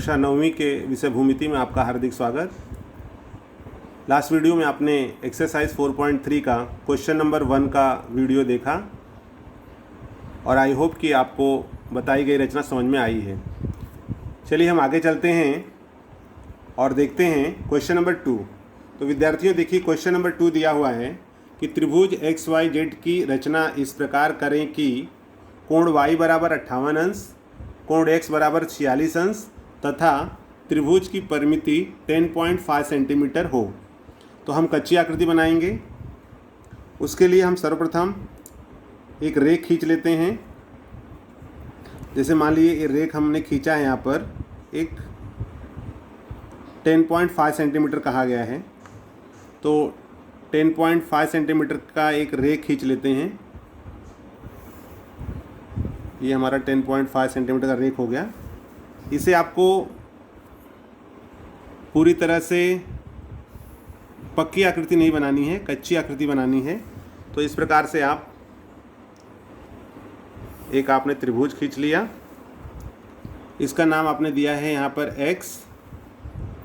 कक्षा 9वीं के विषय भूमिति में आपका हार्दिक स्वागत। लास्ट वीडियो में आपने एक्सरसाइज 4.3 का क्वेश्चन नंबर 1 का वीडियो देखा और आई होप कि आपको बताई गई रचना समझ में आई है। चलिए हम आगे चलते हैं और देखते हैं क्वेश्चन नंबर 2। तो विद्यार्थियों देखिए, क्वेश्चन नंबर 2 दिया हुआ है कि त्रिभुज XYZ की रचना इस प्रकार करें कि कोण y बराबर 58 अंश, कोण x बराबर 46 अंश तथा त्रिभुज की परिमिति 10.5 सेंटीमीटर हो। तो हम कच्ची आकृति बनाएंगे। उसके लिए हम सर्वप्रथम एक रेख खींच लेते हैं। जैसे मान लीजिए ये रेख हमने खींचा है, यहाँ पर एक 10.5 सेंटीमीटर कहा गया है, तो 10.5 सेंटीमीटर का एक रेख खींच लेते हैं। ये हमारा 10.5 सेंटीमीटर का रेख हो गया। इसे आपको पूरी तरह से पक्की आकृति नहीं बनानी है, कच्ची आकृति बनानी है। तो इस प्रकार से आप एक आपने त्रिभुज खींच लिया। इसका नाम आपने दिया है यहाँ पर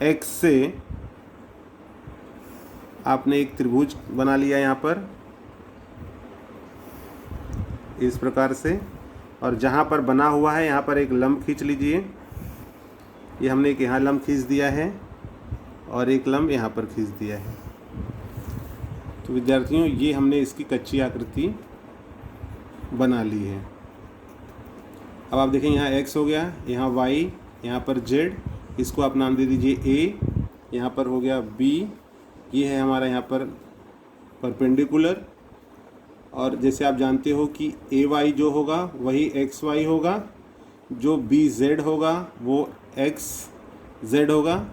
x से आपने एक त्रिभुज बना लिया यहाँ पर इस प्रकार से, और जहाँ पर बना हुआ है यहाँ पर एक लंब खींच लीजिए। ये हमने एक यहाँ लंब खींच दिया है और एक लंब यहाँ पर खींच दिया है। तो विद्यार्थियों ये हमने इसकी कच्ची आकृति बना ली है। अब आप देखें यहाँ x हो गया, यहाँ y, यहाँ पर z, इसको आप नाम दे दीजिए a, यहाँ पर हो गया b, ये है हमारा यहाँ पर परपेंडिकुलर। और जैसे आप जानते हो कि ay जो होगा वही xy होगा, जो bz होगा वो xz होगा।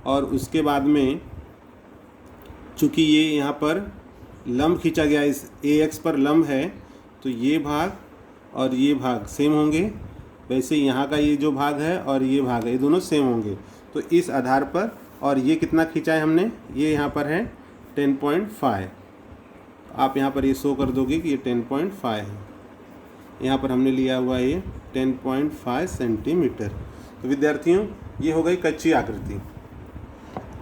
और उसके बाद में चूँकि ये यहाँ पर लंब खींचा गया, इस ax पर लंब है, तो ये भाग और ये भाग सेम होंगे। वैसे यहाँ का ये जो भाग है और ये भाग है, ये दोनों सेम होंगे। तो इस आधार पर, और ये कितना खींचा है हमने, ये यहाँ पर है 10.5। आप यहाँ पर ये शो कर दोगे कि ये 10.5 है। यहाँ पर हमने लिया हुआ ये 10.5 सेंटीमीटर। तो विद्यार्थियों ये हो गई कच्ची आकृति।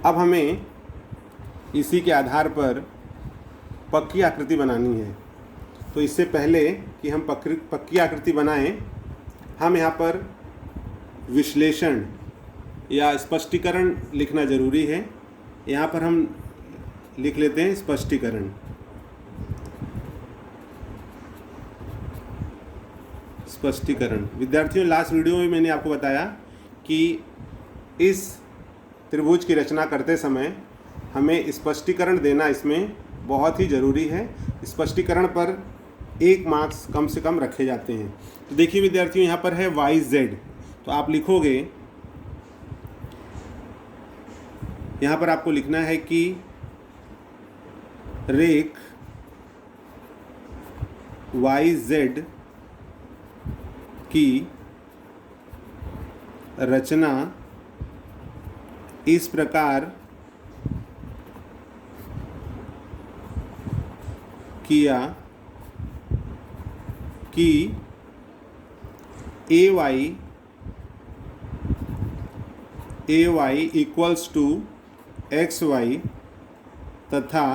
अब हमें इसी के आधार पर पक्की आकृति बनानी है। तो इससे पहले कि हम पक्की आकृति बनाएं, हम यहाँ पर विश्लेषण या स्पष्टीकरण लिखना ज़रूरी है। यहाँ पर हम लिख लेते हैं स्पष्टीकरण। स्पष्टीकरण विद्यार्थियों, लास्ट वीडियो में मैंने आपको बताया कि इस त्रिभुज की रचना करते समय हमें स्पष्टीकरण देना इसमें बहुत ही ज़रूरी है। स्पष्टीकरण पर 1 मार्क्स कम से कम रखे जाते हैं। तो देखिए विद्यार्थियों, यहाँ पर है YZ, तो आप लिखोगे, यहाँ पर आपको लिखना है कि रेख YZ की रचना इस प्रकार किया कि AY इक्वल्स टू XY तथा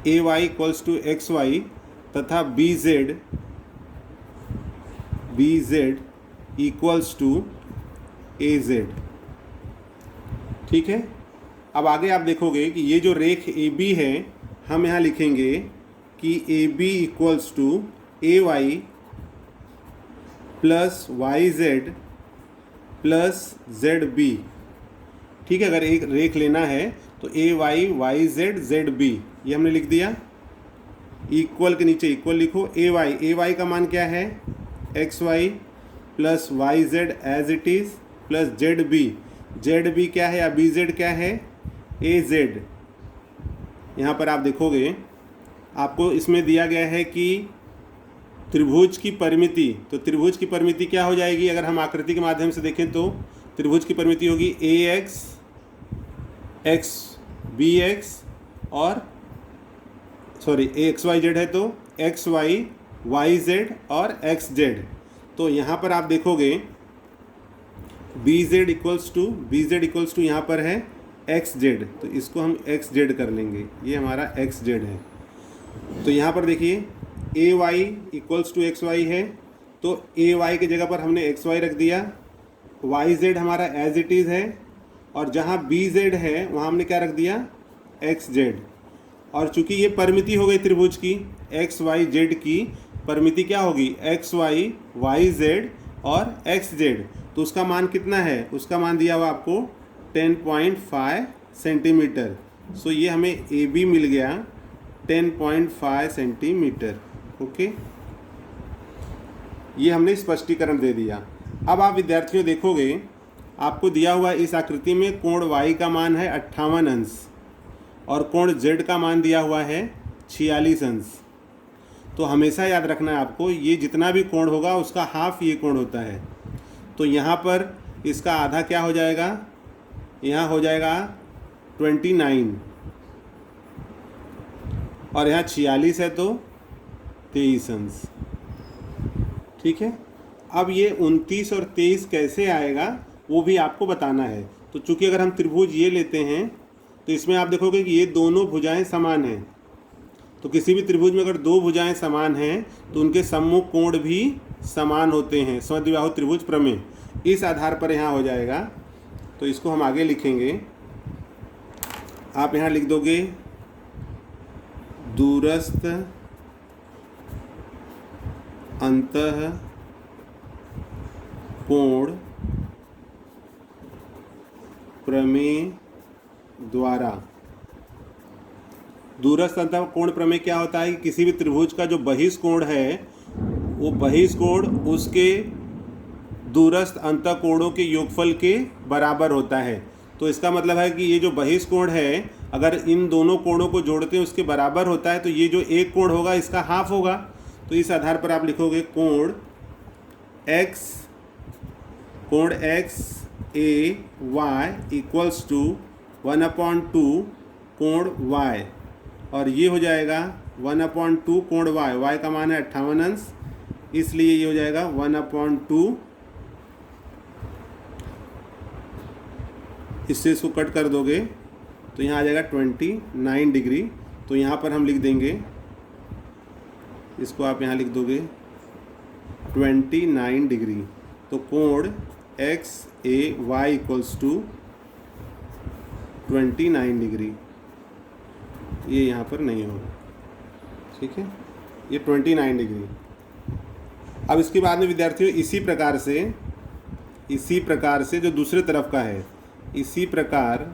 AY इक्वल्स टू XY तथा BZ इक्वल्स टू AZ। ठीक है। अब आगे आप देखोगे कि ये जो रेख AB है, हम यहाँ लिखेंगे कि AB equals to AY plus YZ plus ZB। ठीक है, अगर एक रेख लेना है तो AY YZ ZB ये हमने लिख दिया। इक्वल के नीचे इक्वल लिखो। AY का मान क्या है, XY plus YZ as it is plus ZB क्या है या BZ क्या है, AZ। यहाँ पर आप देखोगे आपको इसमें दिया गया है कि त्रिभुज की परिमिति, तो त्रिभुज की परिमिति क्या हो जाएगी, अगर हम आकृति के माध्यम से देखें तो त्रिभुज की परिमिति होगी AX BX और XYZ है तो XY YZ और XZ। तो यहाँ पर आप देखोगे बी जेड इक्वल्स टू यहाँ पर है एक्स जेड, तो इसको हम एक्स जेड कर लेंगे, ये हमारा एक्स जेड है। तो यहाँ पर देखिए A Y equals to X Y है, तो ए वाई की जगह पर हमने एक्स वाई रख दिया, वाई जेड हमारा एज इट इज़ है, और जहाँ बी जेड है वहाँ हमने क्या रख दिया, एक्स जेड। और चूंकि ये परिमिति हो गई त्रिभुज की, एक्स वाई जेड की परिमिति क्या होगी, एक्स वाई वाई जेड और एक्स जेड, तो उसका मान कितना है, उसका मान दिया हुआ आपको 10.5 सेंटीमीटर। सो ये हमें ए बी मिल गया 10.5 सेंटीमीटर। ओके, ये हमने स्पष्टीकरण दे दिया। अब आप विद्यार्थियों देखोगे, आपको दिया हुआ इस आकृति में कोण y का मान है 58 अंश और कोण z का मान दिया हुआ है 46 अंश। तो हमेशा याद रखना है आपको, ये जितना भी कोण होगा उसका हाफ ये कोण होता है। तो यहाँ पर इसका आधा क्या हो जाएगा, यहाँ हो जाएगा 29 और यहाँ 46 है तो 23 अंश। ठीक है, अब ये 29 और 23 कैसे आएगा वो भी आपको बताना है। तो चूंकि अगर हम त्रिभुज ये लेते हैं तो इसमें आप देखोगे कि ये दोनों भुजाएं समान हैं। तो किसी भी त्रिभुज में अगर दो भुजाएं समान हैं तो उनके सम्मुख कोण भी समान होते हैं, समद्विबाहु त्रिभुज प्रमेय। इस आधार पर यहाँ हो जाएगा। तो इसको हम आगे लिखेंगे, आप यहाँ लिख दोगे दूरस्थ अंतः कोण प्रमेय द्वारा। दूरस्थ अंतः कोण प्रमेय क्या होता है कि किसी भी त्रिभुज का जो बहिष्कोण है वो बहिष्कोण उसके दूरस्थ अंतः कोणों के योगफल के बराबर होता है। तो इसका मतलब है कि ये जो बहिष्कोण है अगर इन दोनों कोणों को जोड़ते हैं उसके बराबर होता है, तो ये जो एक कोण होगा इसका हाफ होगा। तो इस आधार पर आप लिखोगे कोण X A Y equals to 1/2 कोण y, और ये हो जाएगा 1/2 कोण y का मान है 58 अंश, इसलिए ये हो जाएगा 1/2, इससे इसको कट कर दोगे तो यहाँ आ जाएगा 29 डिग्री। तो यहाँ पर हम लिख देंगे, इसको आप यहाँ लिख दोगे 29 डिग्री। तो कोण X A Y equals to 29 degree, ये यहाँ पर नहीं होगा। ठीक है, ये 29 डिग्री। अब इसके बाद में विद्यार्थियों इसी प्रकार से जो दूसरे तरफ का है, इसी प्रकार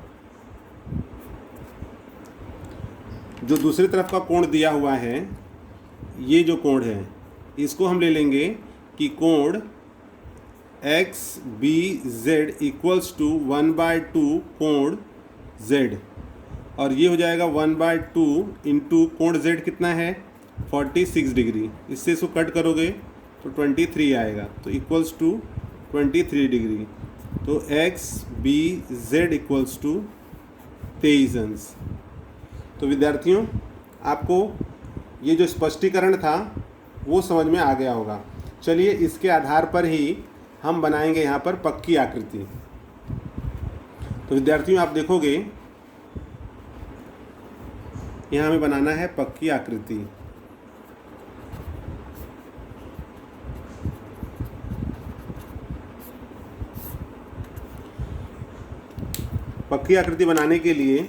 जो दूसरी तरफ का कोण दिया हुआ है, ये जो कोण है इसको हम ले लेंगे कि कोण X B Z equals to 1/2 कोण z, और ये हो जाएगा 1/2 इंटू कोण z कितना है 46 डिग्री। इससे इसको कट करोगे तो 23 आएगा, तो इक्वल्स टू 23 डिग्री। तो X B Z equals to 23 अंश। तो विद्यार्थियों आपको ये जो स्पष्टीकरण था वो समझ में आ गया होगा। चलिए इसके आधार पर ही हम बनाएंगे यहाँ पर पक्की आकृति। तो विद्यार्थियों आप देखोगे यहाँ हमें बनाना है पक्की आकृति। पक्की आकृति बनाने के लिए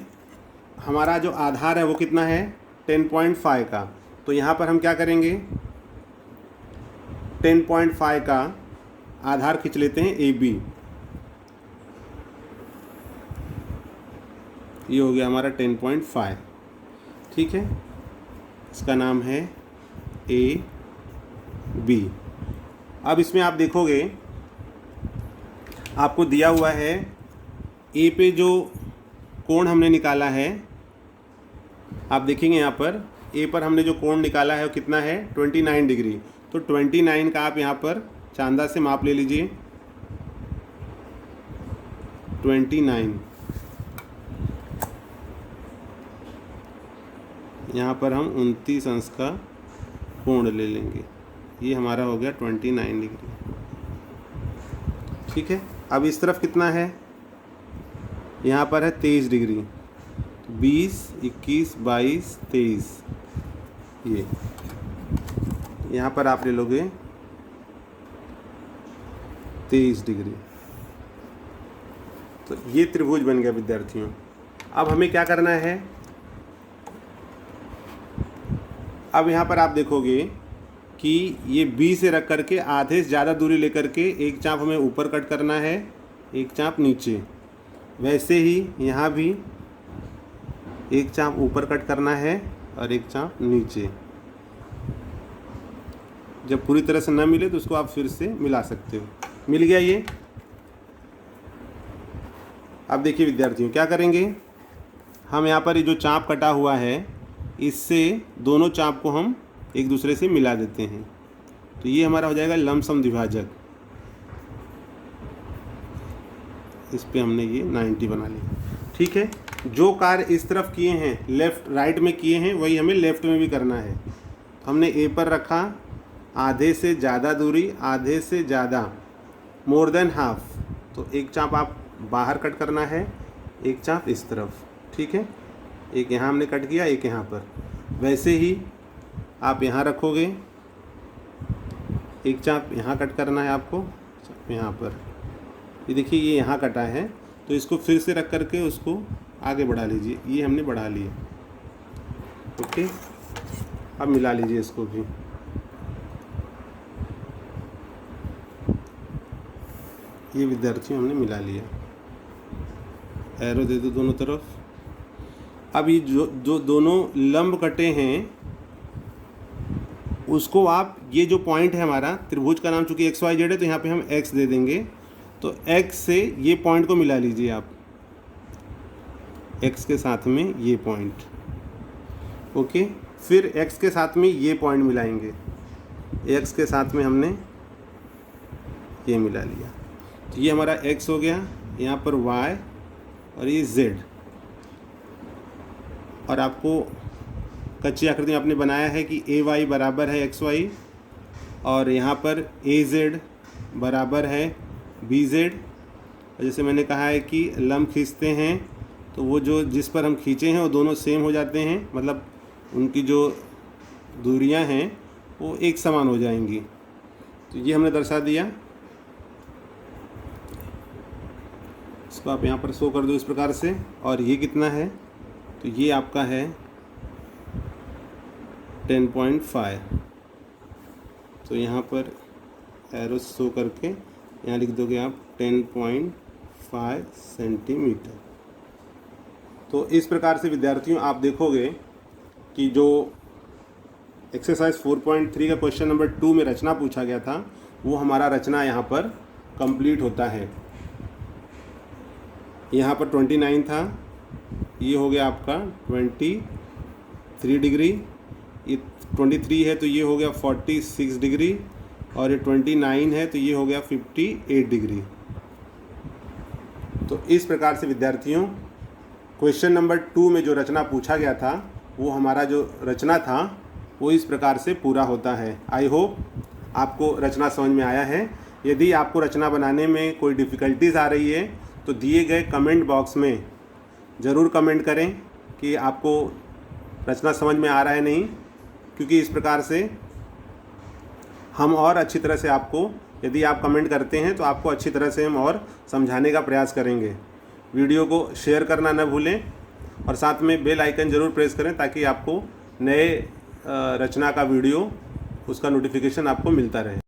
हमारा जो आधार है वो कितना है 10.5 का। तो यहाँ पर हम क्या करेंगे, 10.5 का आधार खींच लेते हैं ए बी। ये हो गया हमारा 10.5। ठीक है, इसका नाम है ए बी। अब इसमें आप देखोगे आपको दिया हुआ है ए पे जो कोण हमने निकाला है, आप देखेंगे यहाँ पर ए पर हमने जो कोण निकाला है वो कितना है 29 डिग्री। तो 29 का आप यहाँ पर चांदा से माप ले लीजिए, 29। यहाँ पर हम 29 अंश का कोण ले लेंगे, ये हमारा हो गया 29 डिग्री। ठीक है। अब इस तरफ कितना है, यहाँ पर है 23 डिग्री, 20, 21, 22, 23, ये यहाँ पर आप ले लोगे 23 डिग्री। तो ये त्रिभुज बन गया विद्यार्थियों। अब हमें क्या करना है, अब यहाँ पर आप देखोगे कि ये बी से रख करके आधे से ज़्यादा दूरी लेकर के एक चाप हमें ऊपर कट करना है, एक चाप नीचे। वैसे ही यहाँ भी एक चाप ऊपर कट करना है और एक चाप नीचे। जब पूरी तरह से ना मिले तो उसको आप फिर से मिला सकते हो। मिल गया ये। अब देखिए विद्यार्थियों क्या करेंगे, हम यहाँ पर ये जो चाप कटा हुआ है इससे दोनों चाप को हम एक दूसरे से मिला देते हैं। तो ये हमारा हो जाएगा लमसम द्विभाजक। इस पे हमने ये 90 बना लिया। ठीक है, जो कार्य इस तरफ किए हैं, लेफ्ट राइट में किए हैं, वही हमें लेफ्ट में भी करना है। तो हमने ए पर रखा, आधे से ज़्यादा दूरी, आधे से ज़्यादा, मोर देन हाफ। तो एक चाप आप बाहर कट करना है, एक चाप इस तरफ। ठीक है, एक यहाँ हमने कट किया, एक यहाँ पर। वैसे ही आप यहाँ रखोगे, एक चाप यहाँ कट करना है आपको, यहाँ पर। ये देखिए ये यहाँ कटा है, तो इसको फिर से रख करके उसको आगे बढ़ा लीजिए। ये हमने बढ़ा लिया। ओके, अब मिला लीजिए इसको भी। ये विद्यार्थियों हमने मिला लिया। एरो दे दो दोनों तरफ। अब ये जो दोनों लंब कटे हैं उसको आप, ये जो पॉइंट है हमारा त्रिभुज का नाम चूँकि XYZ है तो यहाँ पे हम X दे देंगे। तो X से ये पॉइंट को मिला लीजिए आप, X के साथ में ये पॉइंट। ओके, फिर X के साथ में ये पॉइंट मिलाएंगे, X के साथ में हमने ये मिला लिया। तो ये हमारा X हो गया, यहाँ पर Y और ये Z। और आपको कच्ची आकृति में आपने बनाया है कि AY बराबर है XY और यहाँ पर AZ बराबर है BZ। और जैसे मैंने कहा है कि लंब खींचते हैं तो वो जो जिस पर हम खींचे हैं वो दोनों सेम हो जाते हैं, मतलब उनकी जो दूरियां हैं वो एक समान हो जाएंगी। तो ये हमने दर्शा दिया। इसको आप यहाँ पर शो कर दो इस प्रकार से। और ये कितना है, तो ये आपका है 10.5। तो यहाँ पर एरो शो करके यहाँ लिख दोगे आप 10.5 सेंटीमीटर। तो इस प्रकार से विद्यार्थियों आप देखोगे कि जो एक्सरसाइज 4.3 का क्वेश्चन नंबर 2 में रचना पूछा गया था वो हमारा रचना यहाँ पर कंप्लीट होता है। यहाँ पर 29 था, ये हो गया आपका 23 डिग्री। ये 23 है तो ये हो गया 46 डिग्री। और ये 29 है तो ये हो गया 58 डिग्री। तो इस प्रकार से विद्यार्थियों क्वेश्चन नंबर 2 में जो रचना पूछा गया था वो हमारा जो रचना था वो इस प्रकार से पूरा होता है। आई होप आपको रचना समझ में आया है। यदि आपको रचना बनाने में कोई डिफ़िकल्टीज़ आ रही है तो दिए गए कमेंट बॉक्स में ज़रूर कमेंट करें कि आपको रचना समझ में आ रहा है नहीं, क्योंकि इस प्रकार से हम और अच्छी तरह से आपको, यदि आप कमेंट करते हैं तो आपको अच्छी तरह से हम और समझाने का प्रयास करेंगे। वीडियो को शेयर करना न भूलें और साथ में बेल आइकन ज़रूर प्रेस करें ताकि आपको नए रचना का वीडियो, उसका नोटिफिकेशन आपको मिलता रहे।